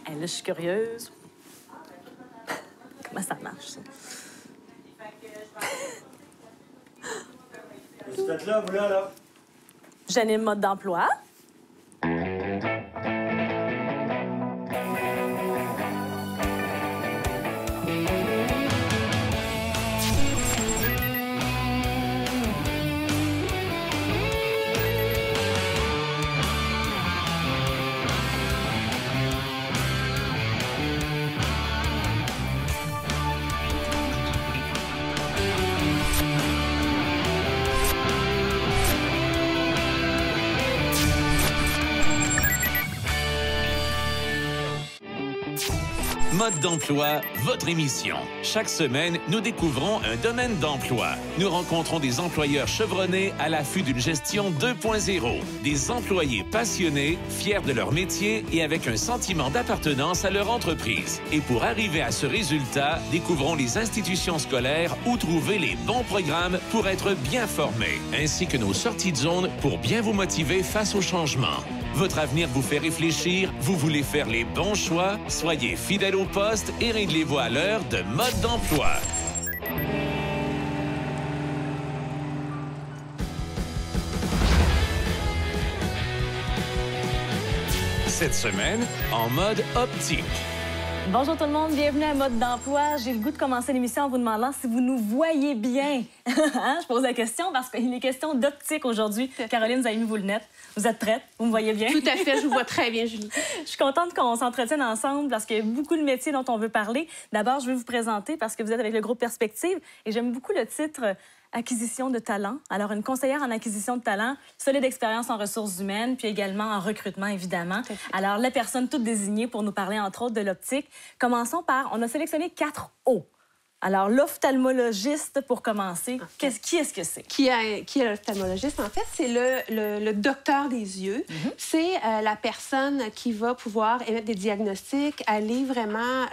Hey, là, je suis curieuse. Comment ça marche, ça? Qu'est-ce que vous faites là, vous, là? J'anime mode d'emploi. Mode d'emploi, votre émission. Chaque semaine, nous découvrons un domaine d'emploi. Nous rencontrons des employeurs chevronnés à l'affût d'une gestion 2.0. Des employés passionnés, fiers de leur métier et avec un sentiment d'appartenance à leur entreprise. Et pour arriver à ce résultat, découvrons les institutions scolaires où trouver les bons programmes pour être bien formés, ainsi que nos sorties de zone pour bien vous motiver face au changement. Votre avenir vous fait réfléchir, vous voulez faire les bons choix? Soyez fidèles au poste et réglez-vous à l'heure de Mode d'emploi. Cette semaine, en mode optique. Bonjour tout le monde, bienvenue à Mode d'emploi. J'ai le goût de commencer l'émission en vous demandant si vous nous voyez bien. Je pose la question parce qu'il est question d'optique aujourd'hui. Caroline, vous avez mis vos lunettes. Vous êtes prête? Vous me voyez bien? Tout à fait, je vous vois très bien, Julie. Je suis contente qu'on s'entretienne ensemble parce qu'il y a beaucoup de métiers dont on veut parler. D'abord, je vais vous présenter parce que vous êtes avec le groupe Perspective et j'aime beaucoup le titre Acquisition de talent. Alors, une conseillère en acquisition de talent, solide expérience en ressources humaines, puis également en recrutement, évidemment. Alors, la personne toute désignée pour nous parler, entre autres, de l'optique. Commençons par, on a sélectionné 4 O. Alors, l'ophtalmologiste, pour commencer, qui est-ce que c'est? Qui est l'ophtalmologiste? En fait, c'est le docteur des yeux. C'est la personne qui va pouvoir émettre des diagnostics, aller vraiment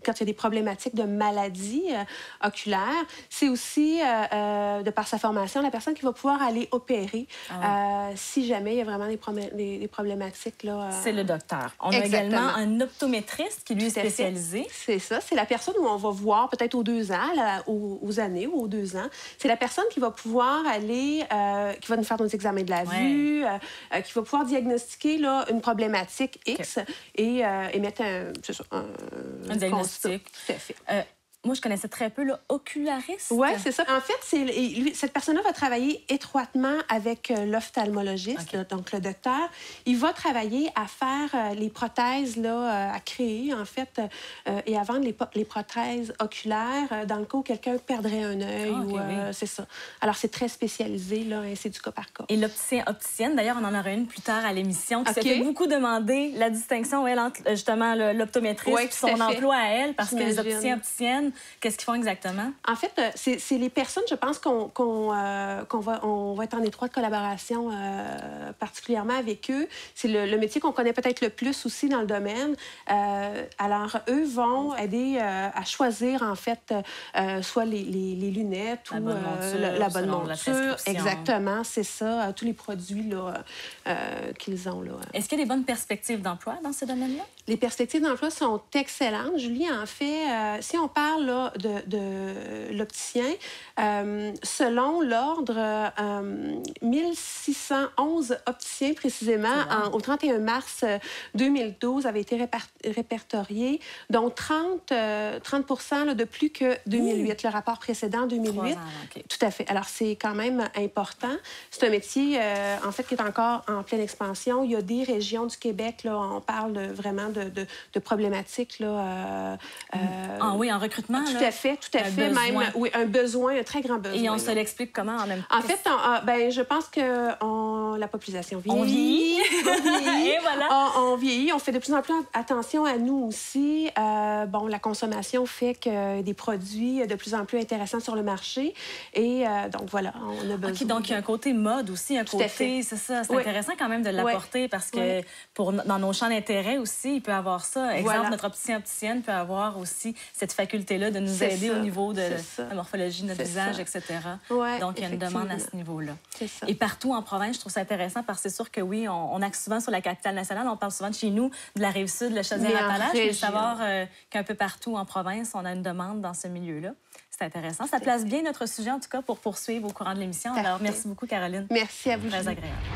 quand il y a des problématiques de maladies oculaires. C'est aussi, de par sa formation, la personne qui va pouvoir aller opérer si jamais il y a vraiment des problématiques. C'est le docteur. On a également un optométriste qui, lui, est spécialisé. C'est ça. C'est la personne où on va voir peut-être aux 2 ans, aux années ou aux 2 ans. C'est la personne qui va pouvoir aller, qui va nous faire nos examens de la vue, qui va pouvoir diagnostiquer une problématique X et émettre un diagnostic. Tout à fait. Moi, je connaissais très peu l'oculariste. Oui, c'est ça. En fait, cette personne-là va travailler étroitement avec l'ophtalmologiste, donc le docteur. Il va travailler à faire les prothèses, à créer, en fait, et à vendre les prothèses oculaires dans le cas où quelqu'un perdrait un œil. C'est ça. Alors, c'est très spécialisé, et c'est du cas par cas. Et l'opticien-opticienne, d'ailleurs, on en aura une plus tard à l'émission, qui se fait beaucoup demander la distinction entre, justement, l'optométriste et son emploi à elle, parce que les opticiens-opticiennes, qu'est-ce qu'ils font exactement? En fait, c'est les personnes, je pense, qu'on va être en étroite collaboration particulièrement avec eux. C'est le métier qu'on connaît peut-être le plus aussi dans le domaine. Alors, eux vont aider à choisir, en fait, soit les lunettes ou la bonne monture. Exactement, c'est ça. Tous les produits qu'ils ont. Est-ce qu'il y a des bonnes perspectives d'emploi dans ce domaine-là? Les perspectives d'emploi sont excellentes. Julie, en fait, si on parle de l'opticien, selon l'ordre, 1611 opticiens précisément au 31 mars 2012 avaient été répertoriés, dont 30 de plus que 2008, le rapport précédent 2008. Tout à fait. Alors, c'est quand même important. C'est un métier, en fait, qui est encore en pleine expansion. Il y a des régions du Québec, on parle vraiment de problématiques. Oui, en recrutement. Tout à fait. Même, oui, un besoin, un très grand besoin. Et on se l'explique comment en même temps? En fait, je pense que la population vieillit. On vieillit. Et voilà. On vieillit. On fait de plus en plus attention à nous aussi. La consommation fait que des produits de plus en plus intéressants sur le marché. Et donc, voilà, on a besoin. Donc, il y a un côté mode aussi, c'est ça. C'est intéressant quand même de l'apporter parce que dans nos champs d'intérêt aussi, il peut avoir ça. Exemple, notre opticienne peut avoir aussi cette faculté-là de nous aider au niveau de la morphologie de notre visage, etc. Donc, il y a une demande à ce niveau-là. Et partout en province, je trouve ça intéressant parce que c'est sûr que oui, on axe souvent sur la capitale nationale. On parle souvent de chez nous, de la Rive-Sud, le Chaudière-Appalaches, mais savoir qu'un peu partout en province, on a une demande dans ce milieu-là. C'est intéressant. Ça place bien notre sujet, en tout cas, pour poursuivre au courant de l'émission. Alors, merci beaucoup, Caroline. Merci à vous. Très agréable.